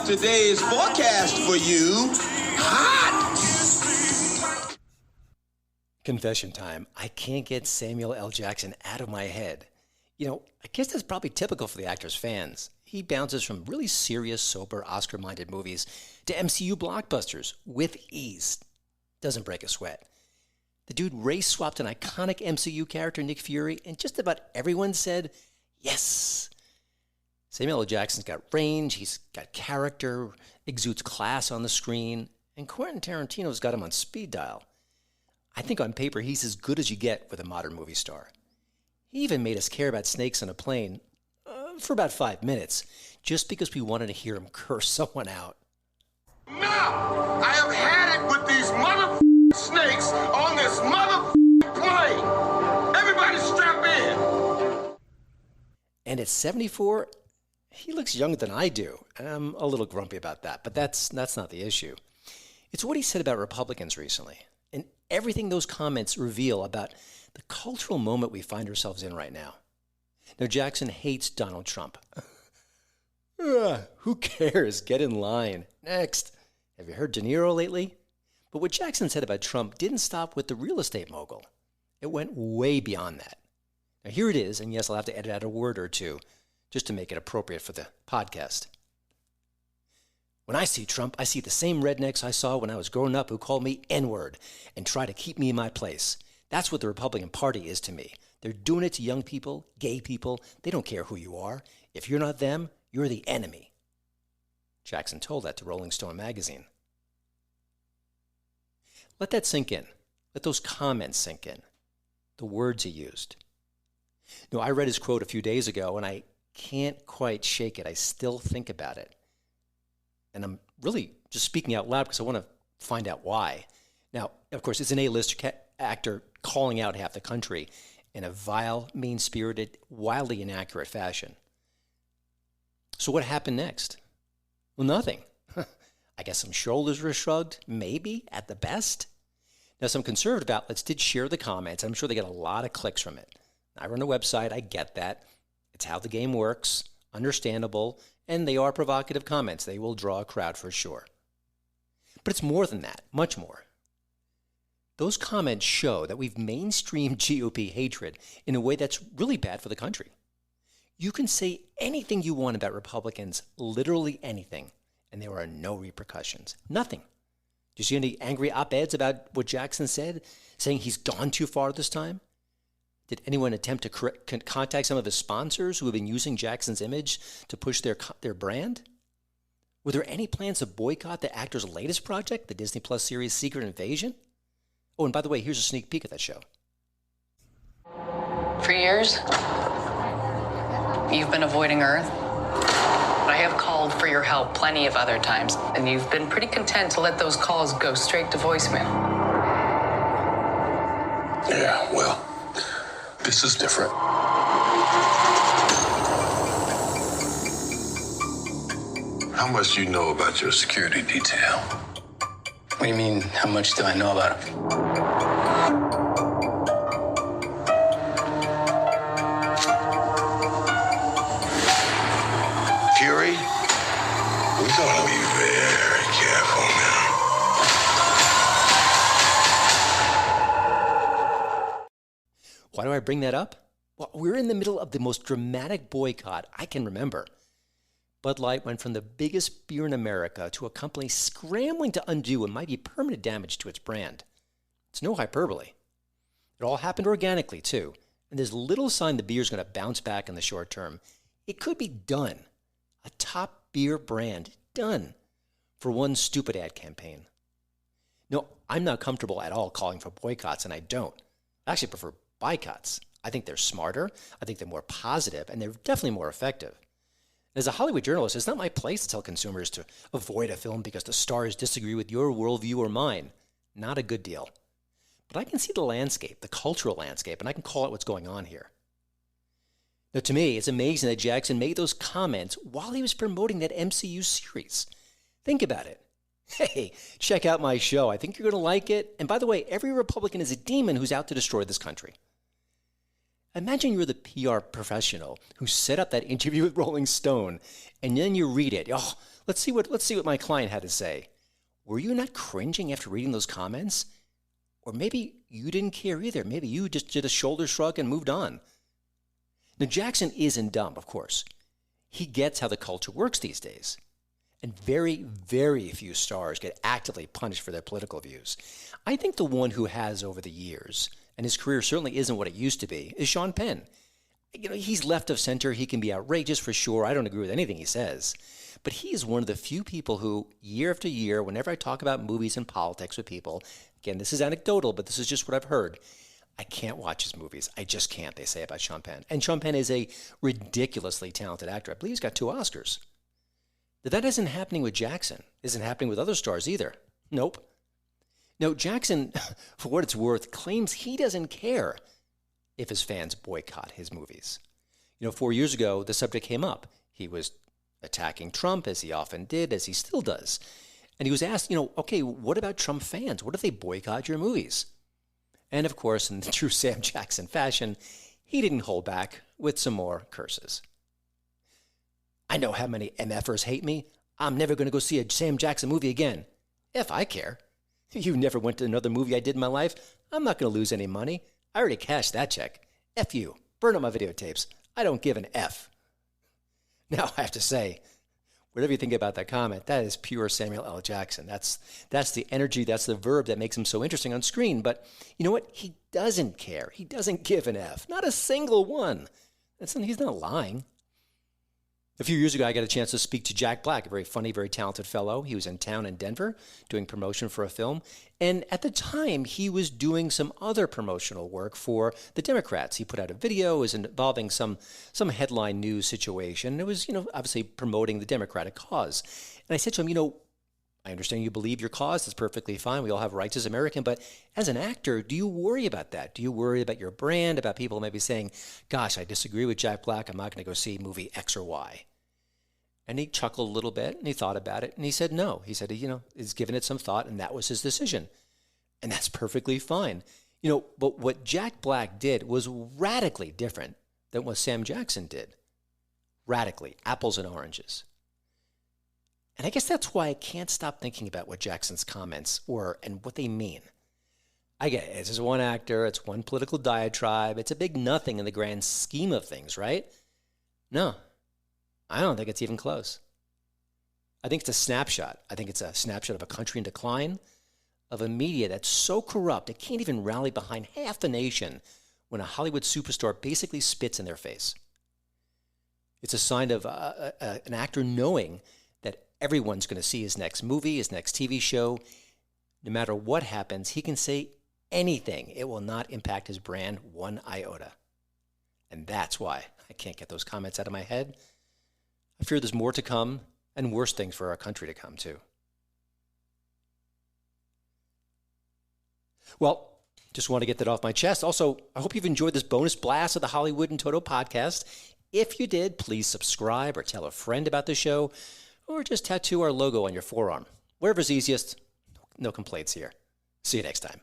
Today's forecast for you, hot. Confession time. I can't get Samuel L. Jackson out of my head. You know, I guess that's probably typical for the actor's fans. He bounces from really serious, sober, Oscar-minded movies to MCU blockbusters with ease. Doesn't break a sweat. The dude race-swapped an iconic MCU character, Nick Fury, and just about everyone said, yes. Samuel L. Jackson's got range, he's got character, exudes class on the screen, and Quentin Tarantino's got him on speed dial. I think on paper he's as good as you get with a modern movie star. He even made us care about snakes on a plane for about 5 minutes, just because we wanted to hear him curse someone out. Now, I have had it with these snakes on this plane. Everybody strap in. And at 74, he looks younger than I do. I'm a little grumpy about that, but that's not the issue. It's what he said about Republicans recently, and everything those comments reveal about the cultural moment we find ourselves in right now. Now, Jackson hates Donald Trump. Who cares? Get in line. Next. Have you heard De Niro lately? But what Jackson said about Trump didn't stop with the real estate mogul. It went way beyond that. Now, here it is, and yes, I'll have to edit out a word or two just to make it appropriate for the podcast. When I see Trump, I see the same rednecks I saw when I was growing up who called me N-word and try to keep me in my place. That's what the Republican Party is to me. They're doing it to young people, gay people. They don't care who you are. If you're not them, you're the enemy. Jackson told that to Rolling Stone magazine. Let that sink in. Let those comments sink in. The words he used. You know, I read his quote a few days ago, and I can't quite shake it. I still think about it. And I'm really just speaking out loud because I want to find out why. Now, of course, it's an A-list actor calling out half the country in a vile, mean-spirited, wildly inaccurate fashion. So what happened next? Well, nothing. I guess some shoulders were shrugged, maybe, at the best. Now, some conservative outlets did share the comments. I'm sure they got a lot of clicks from it. I run a website, I get that. It's how the game works, understandable, and they are provocative comments. They will draw a crowd for sure. But it's more than that, much more. Those comments show that we've mainstreamed GOP hatred in a way that's really bad for the country. You can say anything you want about Republicans, literally anything, and there are no repercussions. Nothing. Do you see any angry op-eds about what Jackson said, saying he's gone too far this time? Did anyone attempt to contact some of his sponsors who have been using Jackson's image to push their brand? Were there any plans to boycott the actor's latest project, the Disney Plus series Secret Invasion? Oh, and by the way, here's a sneak peek at that show. For years, you've been avoiding Earth. I have called for your help plenty of other times, and you've been pretty content to let those calls go straight to voicemail. Yeah, well, this is different. How much do you know about your security detail? What do you mean, how much do I know about him? Fury, we're going to be very careful now. Why do I bring that up? Well, we're in the middle of the most dramatic boycott I can remember. Bud Light went from the biggest beer in America to a company scrambling to undo what might be permanent damage to its brand. It's no hyperbole. It all happened organically, too, and there's little sign the beer's going to bounce back in the short term. It could be done. A top beer brand done for one stupid ad campaign. No, I'm not comfortable at all calling for boycotts, and I don't. I actually prefer boycotts. I think they're smarter, I think they're more positive, and they're definitely more effective. As a Hollywood journalist, it's not my place to tell consumers to avoid a film because the stars disagree with your worldview or mine. Not a good deal. But I can see the landscape, the cultural landscape, and I can call it what's going on here. Now, to me, it's amazing that Jackson made those comments while he was promoting that MCU series. Think about it. Hey, check out my show. I think you're going to like it. And by the way, every Republican is a demon who's out to destroy this country. Imagine you're the PR professional who set up that interview with Rolling Stone, and then you read it. Oh, let's see what my client had to say. Were you not cringing after reading those comments? Or maybe you didn't care either. Maybe you just did a shoulder shrug and moved on. Now, Jackson isn't dumb, of course. He gets how the culture works these days. And very, very few stars get actively punished for their political views. I think the one who has over the years, and his career certainly isn't what it used to be, is Sean Penn. He's left of center. He can be outrageous for sure. I don't agree with anything he says. But he is one of the few people who, year after year, whenever I talk about movies and politics with people, again, this is anecdotal, but this is just what I've heard, I can't watch his movies. I just can't, they say about Sean Penn. And Sean Penn is a ridiculously talented actor. I believe he's got 2 Oscars. But that isn't happening with Jackson. Isn't happening with other stars either. Nope. No, Jackson, for what it's worth, claims he doesn't care if his fans boycott his movies. 4 years ago, the subject came up. He was attacking Trump, as he often did, as he still does. And he was asked, okay, what about Trump fans? What if they boycott your movies? And of course, in true Sam Jackson fashion, he didn't hold back with some more curses. I know how many MFers hate me. I'm never going to go see a Sam Jackson movie again. If I care. You never went to another movie I did in my life. I'm not going to lose any money. I already cashed that check. F you. Burn up my videotapes. I don't give an F. Now, I have to say, whatever you think about that comment, that is pure Samuel L. Jackson. That's the energy, that's the verb that makes him so interesting on screen. But you know what? He doesn't care. He doesn't give an F. Not a single one. He's not lying. A few years ago, I got a chance to speak to Jack Black, a very funny, very talented fellow. He was in town in Denver doing promotion for a film. And at the time, he was doing some other promotional work for the Democrats. He put out a video. It was involving some headline news situation. It was, obviously promoting the Democratic cause. And I said to him, I understand you believe your cause is perfectly fine. We all have rights as American. But as an actor, do you worry about that? Do you worry about your brand, about people maybe saying, gosh, I disagree with Jack Black. I'm not going to go see movie X or Y. And he chuckled a little bit, and he thought about it, and he said no. He said, he's given it some thought, and that was his decision. And that's perfectly fine. But what Jack Black did was radically different than what Sam Jackson did. Radically. Apples and oranges. And I guess that's why I can't stop thinking about what Jackson's comments were and what they mean. I get it. This is one actor. It's one political diatribe. It's a big nothing in the grand scheme of things, right? No. I don't think it's even close. I think it's a snapshot. I think it's a snapshot of a country in decline, of a media that's so corrupt it can't even rally behind half the nation when a Hollywood superstar basically spits in their face. It's a sign of an actor knowing that everyone's going to see his next movie, his next TV show. No matter what happens, he can say anything. It will not impact his brand one iota. And that's why I can't get those comments out of my head. I fear there's more to come and worse things for our country to come too. Well, just want to get that off my chest. Also, I hope you've enjoyed this bonus blast of the Hollywood in Toto podcast. If you did, please subscribe or tell a friend about the show, or just tattoo our logo on your forearm. Wherever's easiest, no complaints here. See you next time.